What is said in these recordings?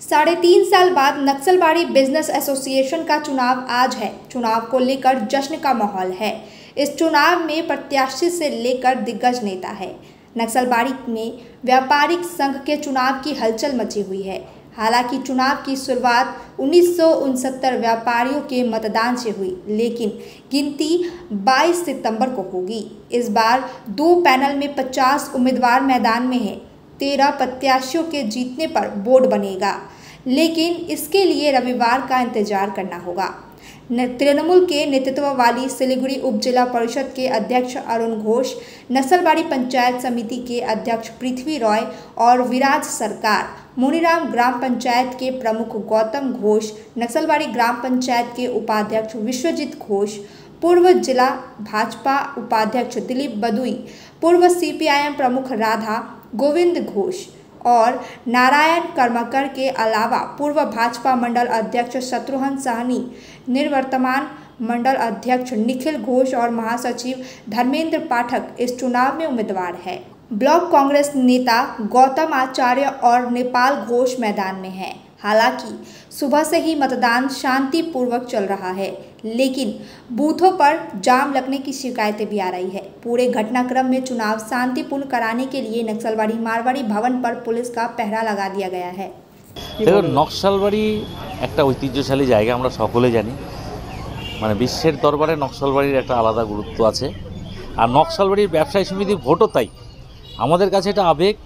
3.5 साल बाद Naxalbari business association का चुनाव आज है। चुनाव को लेकर जश्न का माहौल है। इस चुनाव में प्रत्याशी से लेकर दिग्गज नेता है। नक्सलबाड़ी में व्यापारिक संघ के चुनाव की हलचल मची हुई है। हालांकि चुनाव की शुरुआत 1969 व्यापारियों के मतदान से हुई, लेकिन गिनती 22 सितंबर को होगी। इस बार 2 पैनल में 50 उम्मीदवार मैदान में हैं। 13 प्रत्याशियों के जीतने पर बोर्ड बनेगा, लेकिन इसके लिए रविवार का इंतजार करना होगा। तृणमूल के नेतृत्व वाली सिलीगुड़ी उप जिला परिषद के अध्यक्ष अरुण घोष, नक्सलबाड़ी पंचायत समिति के अध्यक्ष पृथ्वी रॉय और विराज सरकार, मुनीराम ग्राम पंचायत के प्रमुख गौतम घोष, नक्सलबाड़ी ग्राम पंचायत के उपाध्यक्ष विश्वजीत घोष, पूर्व जिला भाजपा उपाध्यक्ष दिलीप बदुई, पूर्व CPIM प्रमुख राधा गोविंद घोष और नारायण कर्मकर के अलावा पूर्व भाजपा मंडल अध्यक्ष शत्रुघ्न साहनी, निवर्तमान मंडल अध्यक्ष निखिल घोष और महासचिव धर्मेंद्र पाठक इस चुनाव में उम्मीदवार है। ब्लॉक कांग्रेस नेता गौतम आचार्य और नेपाल घोष मैदान में हैं। हालांकि सुबह से ही मतदान शांतिपूर्वक चल रहा है, लेकिन बूथों पर जाम लगने की शिकायतें भी आ रही है। पूरे घटनाक्रम में चुनाव शांतिपूर्ण कराने के लिए नक्सलबाड़ी मारवाड़ी भवन पर पुलिस का पहरा लगा दिया गया है। देखो, नक्सलबाड़ी একটা ঐতিহ্যশালী জায়গা, আমরা সকলে জানি। মানে বিশ্বের দরবারে নকশালবাড়ির একটা আলাদা গুরুত্ব আছে। আর নকশালবাড়ির ব্যবসায়ী সমিতির ভোটও তাই। আমাদের কাছে এটা আবেগ।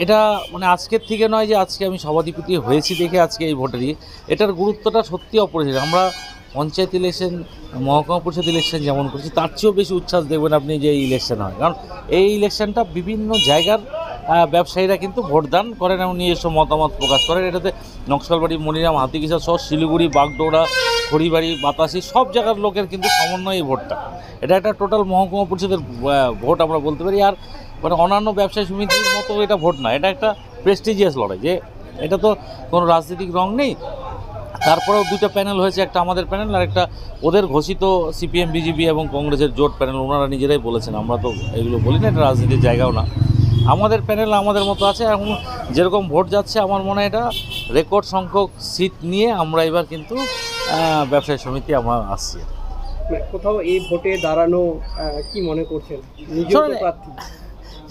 এটা মানে আজকের থেকে নয় যে আজকে আমি সভাধিপতি হয়েছি দেখে আজকে এই ভোটেরই, এটার গুরুত্বটা সত্যি অপরিসীম। আমরা পঞ্চায়েত ইলেকশন, মহকুমা পরিষদ ইলেকশন যেমন করছি, তার চেয়েও বেশি উচ্ছ্বাস দেখবেন আপনি যে এই ইলেকশন হয়। কারণ এই ইলেকশনটা বিভিন্ন জায়গার ব্যবসায়ীরা কিন্তু ভোটদান করেন এবং নিজস্ব মতামত প্রকাশ করেন। এটাতে নকশালবাড়ি, মনিরাম, হাতিকিসা সহ শিলিগুড়ি, বাগডোগরা, খড়িবাড়ি, বাতাসি সব জায়গার লোকের কিন্তু সমন্বয় এই ভোটটা। এটা একটা টোটাল মহকুমা পরিষদের ভোট আমরা বলতে পারি। আর মানে অন্যান্য ব্যবসায়ী সমিতির মতো এটা ভোট না, এটা একটা প্রেস্টিজিয়াস লড়াই। যে এটা তো কোনো রাজনৈতিক রং নেই। তারপরেও 2টা প্যানেল হয়েছে, একটা আমাদের প্যানেল আর একটা ওদের ঘোষিত CPM, BJP এবং কংগ্রেসের জোট প্যানেল। ওনারা নিজেরাই বলেছেন, আমরা তো এগুলো বলি না, এটা রাজনীতির জায়গাও না। আমাদের প্যানেল আমাদের মতো আছে। এখন যেরকম ভোট যাচ্ছে, আমার মনে হয় এটা রেকর্ড সংখ্যক সিট নিয়ে আমরা এবার কিন্তু ব্যবসায়ী সমিতি আমরা আসছি। কোথাও এই ভোটে দাঁড়ানো কি মনে করছেন?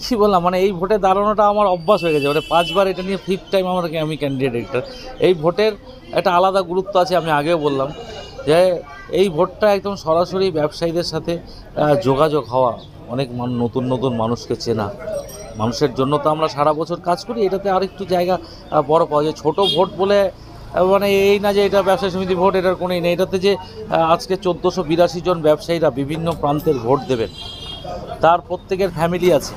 কী বললাম, মানে এই ভোটে দাঁড়ানোটা আমার অভ্যাস হয়ে গেছে। মানে 5 বার এটা নিয়ে 5th টাইম আমি ক্যান্ডিডেট একটা। এই ভোটের একটা আলাদা গুরুত্ব আছে। আমি আগেও বললাম যে এই ভোটটা একদম সরাসরি ব্যবসায়ীদের সাথে যোগাযোগ হওয়া, অনেক নতুন নতুন মানুষকে চেনা। মানুষের জন্য তো আমরা সারা বছর কাজ করি, এটাতে আরেকটু জায়গা বড় পাওয়া যায়। ছোটো ভোট বলে মানে এই না যে এটা ব্যবসায়ী সমিতি ভোট, এটার কোনোই নেই। এটাতে যে আজকে 1482 জন ব্যবসায়ীরা বিভিন্ন প্রান্তের ভোট দেবেন, তার প্রত্যেকের ফ্যামিলি আছে।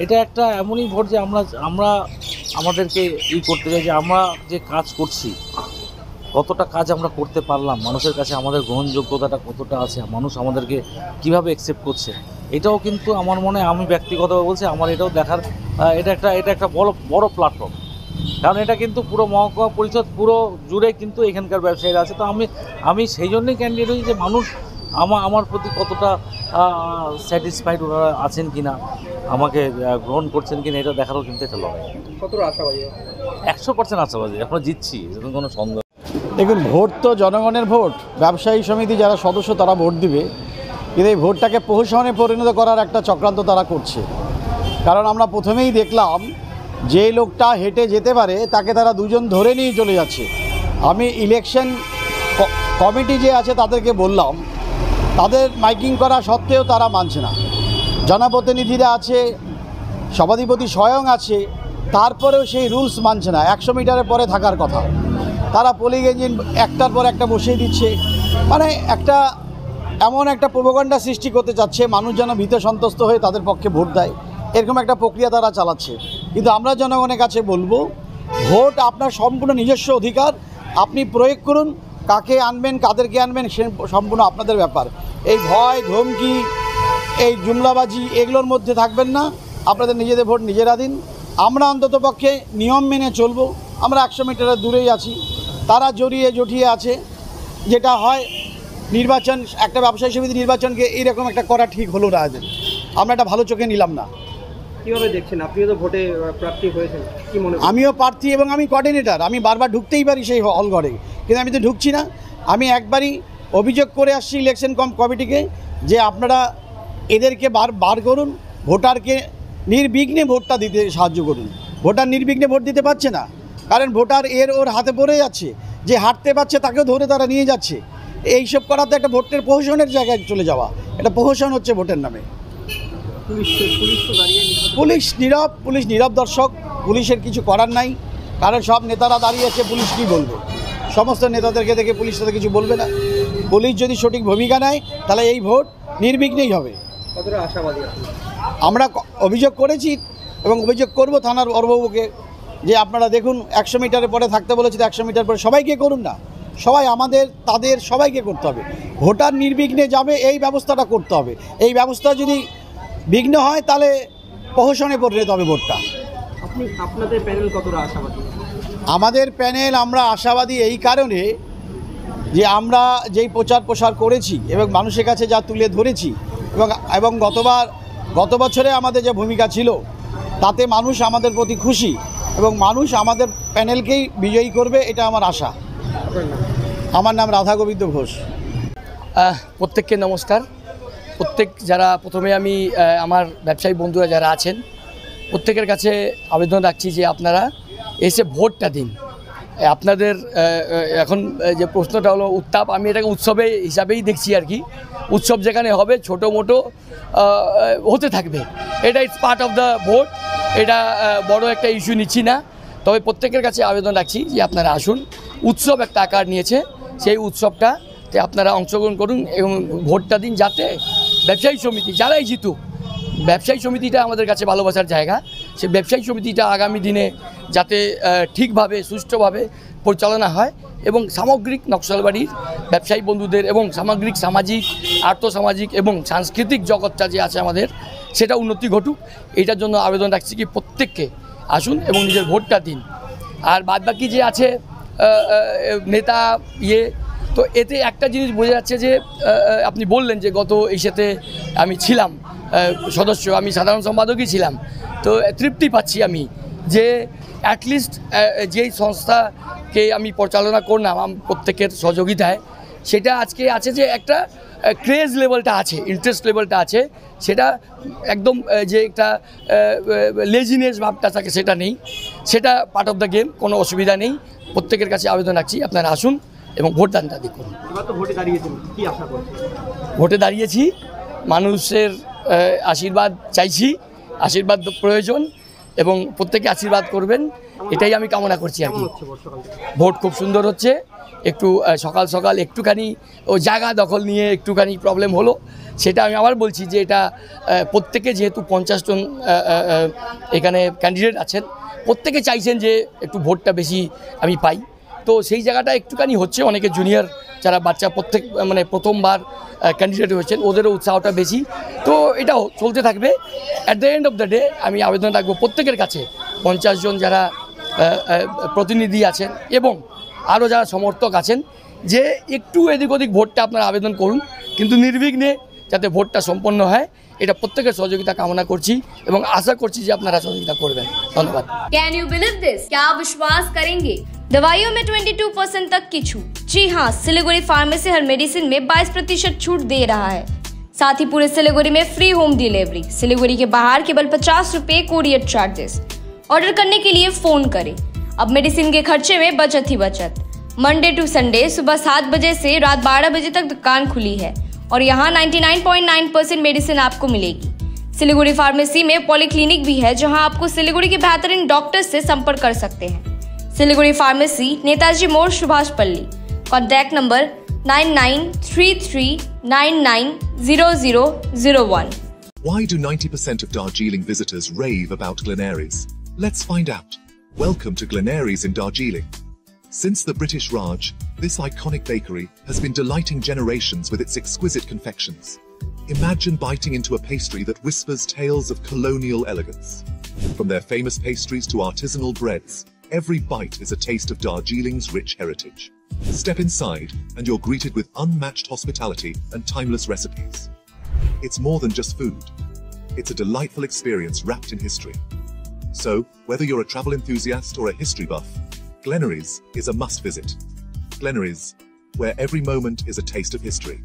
এটা একটা এমনই ভোট যে আমরা আমাদেরকে করতে চাই যে আমরা যে কাজ করছি, কতটা কাজ আমরা করতে পারলাম, মানুষের কাছে আমাদের গ্রহণযোগ্যতাটা কতটা আছে, মানুষ আমাদেরকে কিভাবে অ্যাকসেপ্ট করছে, এটাও কিন্তু আমার মনে হয়, আমি ব্যক্তিগতভাবে বলছি, আমার এটাও দেখার এটা একটা বড় প্ল্যাটফর্ম। কারণ এটা কিন্তু পুরো মহকুমা পরিষদ পুরো জুড়ে কিন্তু এখানকার ব্যবসায়ীরা আছে। তো আমি সেই জন্যই ক্যান্ডিডেট হয়েছি যে মানুষ আমার প্রতি কতটা স্যাটিসফাইড ওনারা আছেন কিনা, আমাকে গ্রহণ করছেন কিনা, এটা দেখারও কিন্তু একটা লড়াই। কতটা আশাবাদী? 100% আশাবাদী, আমরা জিতছি, এরকম কোনো সন্দেহ। দেখুন, ভোট তো জনগণের ভোট। ব্যবসায়ী সমিতি যারা সদস্য তারা ভোট দিবে, কিন্তু এই ভোটটাকে প্রহসনে পরিণত করার একটা চক্রান্ত তারা করছে। কারণ আমরা প্রথমেই দেখলাম যে লোকটা হেঁটে যেতে পারে তাকে তারা 2 জন ধরে নিয়ে চলে যাচ্ছে। আমি ইলেকশন কমিটি যে আছে তাদেরকে বললাম, তাদের মাইকিং করা সত্ত্বেও তারা মানছে না। জনপ্রতিনিধিরা আছে, সভাধিপতি স্বয়ং আছে, তারপরেও সেই রুলস মানছে না। 100 মিটারের পরে থাকার কথা, তারা পোলিং ইঞ্জিন একটার পর একটা বসিয়ে দিচ্ছে। মানে এমন একটা প্রোপাগান্ডা সৃষ্টি করতে চাচ্ছে, মানুষ যেন ভীত সন্ত্রস্ত হয়ে তাদের পক্ষে ভোট দেয়, এরকম একটা প্রক্রিয়া তারা চালাচ্ছে। কিন্তু আমরা জনগণের কাছে বলবো, ভোট আপনার সম্পূর্ণ নিজস্ব অধিকার, আপনি প্রয়োগ করুন। কাকে আনবেন, কাদেরকে আনবেন, সে সম্পূর্ণ আপনাদের ব্যাপার। এই ভয়, ধমকি, এই জুমলাবাজি এগুলোর মধ্যে থাকবেন না। আপনাদের নিজেদের ভোট নিজেরা দিন। আমরা অন্ততপক্ষে নিয়ম মেনে চলবো। আমরা 100 মিটারের দূরেই আছি, তারা জড়িয়ে জঠিয়ে আছে। যেটা হয় নির্বাচন, একটা ব্যবসায়ী সমিতি নির্বাচনকে এইরকম একটা করা ঠিক হলো না। আমরা এটা ভালো চোখে নিলাম না। কিভাবে দেখছেন? আপনিও তো ভোটে প্রার্থী হয়েছেন, কি মনে করেন? আমিও প্রার্থী এবং আমি কোঅর্ডিনেটর, আমি বারবার ঢুকতেই পারি সেই হল ঘরে, কিন্তু আমি তো ঢুকছি না। আমি একবারই অভিযোগ করে আসছি ইলেকশন কমিটিকে যে আপনারা এদেরকে বার করুন, ভোটারকে নির্বিঘ্নে ভোটটা দিতে সাহায্য করুন। ভোটার নির্বিঘ্নে ভোট দিতে পারছে না, কারণ ভোটার ওর হাতে পড়ে যাচ্ছে, যে হাঁটতে পারছে তাকেও ধরে তারা নিয়ে যাচ্ছে। এইসব করাতে একটা ভোটের প্রহসনের জায়গায় চলে যাওয়া, এটা প্রহসন হচ্ছে ভোটের নামে। পুলিশ নীরব দর্শক, পুলিশের কিছু করার নাই, কারণ সব নেতারা দাঁড়িয়ে আছে, পুলিশ কী বলবে? সমস্ত নেতাদেরকে দেখে পুলিশ তাদের কিছু বলবে না। পুলিশ যদি সঠিক ভূমিকা নেয় তাহলে এই ভোট নির্বিঘ্নেই হবে। কতটা আশাবাদী আপনি? আমরা অভিযোগ করেছি এবং অভিযোগ করব থানার বড়বাবুকে যে আপনারা দেখুন 100 মিটারের পরে থাকতে বলেছি, 100 মিটার পরে সবাইকে করুন না, সবাই তাদের সবাইকে করতে হবে। ভোটার নির্বিঘ্নে যাবে এই ব্যবস্থাটা করতে হবে। এই ব্যবস্থা যদি বিঘ্ন হয় তাহলে প্রহসনে পরিণত হবে ভোটটা। আপনাদের প্যানেল কতটা আশাবাদী? আমাদের প্যানেল আমরা আশাবাদী এই কারণে যে আমরা যেই প্রচার প্রসার করেছি এবং মানুষের কাছে যা তুলে ধরেছি এবং গত বছরে আমাদের যে ভূমিকা ছিল তাতে মানুষ আমাদের প্রতি খুশি এবং মানুষ আমাদের প্যানেলকেই বিজয়ী করবে, এটা আমার আশা। আমার নাম রাধা গোবিন্দ ঘোষ। প্রত্যেককে নমস্কার। যারা প্রথমে আমি আমার ব্যবসায়ী বন্ধুরা যারা আছেন প্রত্যেকের কাছে আবেদন রাখছি যে আপনারা এসে ভোটটা দিন। আপনাদের এখন যে প্রশ্নটা হলো উত্তাপ, আমি এটাকে উৎসবে হিসাবেই দেখছি আর কি। উৎসব যেখানে হবে ছোটো মোটো হতে থাকবে, এটা it's part of the vote, এটা বড় একটা ইস্যু নিচ্ছি না। তবে প্রত্যেকের কাছে আবেদন রাখছি যে আপনারা আসুন, উৎসব একটা আকার নিয়েছে, সেই উৎসবটাতে আপনারা অংশগ্রহণ করুন এবং ভোটটা দিন, যাতে ব্যবসায়ী সমিতি যারাই জিতুক, ব্যবসায়ী সমিতিটা আমাদের কাছে ভালোবাসার জায়গা, সে ব্যবসায়ী সমিতিটা আগামী দিনে যাতে ঠিকভাবে সুষ্ঠুভাবে পরিচালনা হয় এবং সামগ্রিক নকশালবাড়ির ব্যবসায়ী বন্ধুদের এবং সামগ্রিক সামাজিক, আর্থসামাজিক এবং সাংস্কৃতিক জগৎটা যে আছে আমাদের, সেটা উন্নতি ঘটুক। এটার জন্য আবেদন রাখছি কি প্রত্যেককে আসুন এবং নিজের ভোটটা দিন। আর বাদবাকি যে আছে নেতা তো এতে একটা জিনিস বোঝা যাচ্ছে যে আপনি বললেন যে গত ইসেতে আমি ছিলাম সদস্য, আমি সাধারণ সম্পাদকই ছিলাম, তো তৃপ্তি পাচ্ছি আমি যে অ্যাটলিস্ট যেই সংস্থাকে আমি পরিচালনা করলাম প্রত্যেকের সহযোগিতায়, সেটা আজকে আছে যে একটা ক্রেজ লেভেলটা আছে, ইন্টারেস্ট লেভেলটা আছে, সেটা একদম যে একটা লেজিনেস ভাবটা থাকে সেটা নেই, সেটা পার্ট অফ দ্য গেম, কোনো অসুবিধা নেই। প্রত্যেকের কাছে আবেদন রাখছি আপনারা আসুন এবং ভোটদানটা দেখুন। ভোটে দাঁড়িয়েছি, মানুষের আশীর্বাদ চাইছি, আশীর্বাদ প্রয়োজন এবং প্রত্যেকে আশীর্বাদ করবেন, এটাই আমি কামনা করছি আর কি। ভোট খুব সুন্দর হচ্ছে। একটু সকাল সকাল একটুখানি জায়গা দখল নিয়ে একটুখানি প্রবলেম হলো, সেটা আমি আবার বলছি যে এটা প্রত্যেকে, যেহেতু 50 জন এখানে ক্যান্ডিডেট আছেন, প্রত্যেকে চাইছেন যে একটু ভোটটা বেশি আমি পাই, তো সেই জায়গাটা একটুখানি হচ্ছে। অনেকে জুনিয়র যারা বাচ্চা মানে প্রথমবার ক্যান্ডিডেট হয়েছেন, ওদেরও উৎসাহটা বেশি, তো এটাও চলতে থাকবে। At the end of the day আমি আবেদন রাখবো প্রত্যেকের কাছে, 50 জন যারা প্রতিনিধি আছেন এবং আরও যারা সমর্থক আছেন, যে একটু এদিক ওদিক ভোটটা আপনারা আবেদন করুন, কিন্তু নির্বিঘ্নে যাতে ভোটটা সম্পন্ন হয়, এটা প্রত্যেকের সহযোগিতা কামনা করছি এবং আশা করছি যে আপনারা সহযোগিতা করবেন। ধন্যবাদ। Can you believe this? क्या आप विश्वास करेंगे? दवाइयों में 22% तक की छूट। जी हाँ, सिलीगुड़ी फार्मेसी हर मेडिसिन में 22% छूट दे रहा है। साथ ही पूरे सिलीगुड़ी में फ्री होम डिलीवरी। सिलीगुड़ी के बाहर केवल 50 रुपए कोरियर चार्जेस। ऑर्डर करने के लिए फोन करें। अब मेडिसिन के खर्चे में बचत ही बचत। मंडे टू संडे सुबह 7 बजे से रात 12 बजे तक दुकान खुली है और यहाँ 99.9% मेडिसिन आपको मिलेगी। सिलीगुड़ी फार्मेसी में पॉलीक्लिनिक भी है, जहां आपको सिलीगुड़ी के बेहतरीन डॉक्टर से संपर्क कर सकते हैं। सिलीगुड़ी फार्मेसी, नेताजी मोड़, सुभाष पल्ली। Contact number 9933990001। Why do 90% of Darjeeling visitors rave about Glenaries? Let's find out. Welcome to Glenaries in Darjeeling. Since the British Raj, this iconic bakery has been delighting generations with its exquisite confections. Imagine biting into a pastry that whispers tales of colonial elegance. From their famous pastries to artisanal breads, every bite is a taste of Darjeeling's rich heritage. Step inside and you're greeted with unmatched hospitality and timeless recipes. It's more than just food. It's a delightful experience wrapped in history. So, whether you're a travel enthusiast or a history buff, Glenaries is a must visit. Glenaries, where every moment is a taste of history.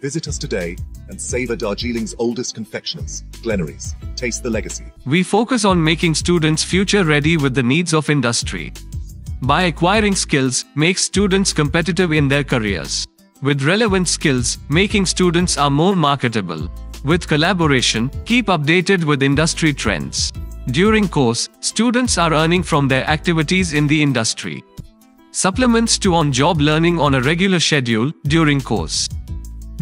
Visit us today and savor Darjeeling's oldest confectioners, Glenaries. Taste the legacy. We focus on making students future ready with the needs of industry. By acquiring skills, make students competitive in their careers. With relevant skills, making students are more marketable. With collaboration, keep updated with industry trends. During course, students are earning from their activities in the industry. Supplements to on-job learning on a regular schedule during course.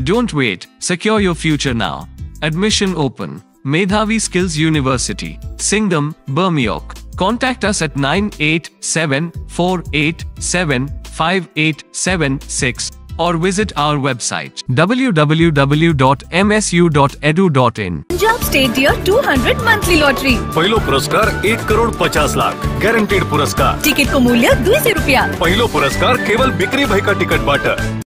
Don't wait, secure your future now. Admission open. Medhavi Skills University, Singham, Bermioc. Contact us at 9874875876 or visit our website www.msu.edu.in. Punjab State Year 200 Monthly Lottery. पहिलो पुरस्कार 1,50,00,000 guaranteed पुरस्कार. Ticket को मूल्य ₹200. पहिलो पुरस्कार केवल बिक्री भाई का टिकट बाट.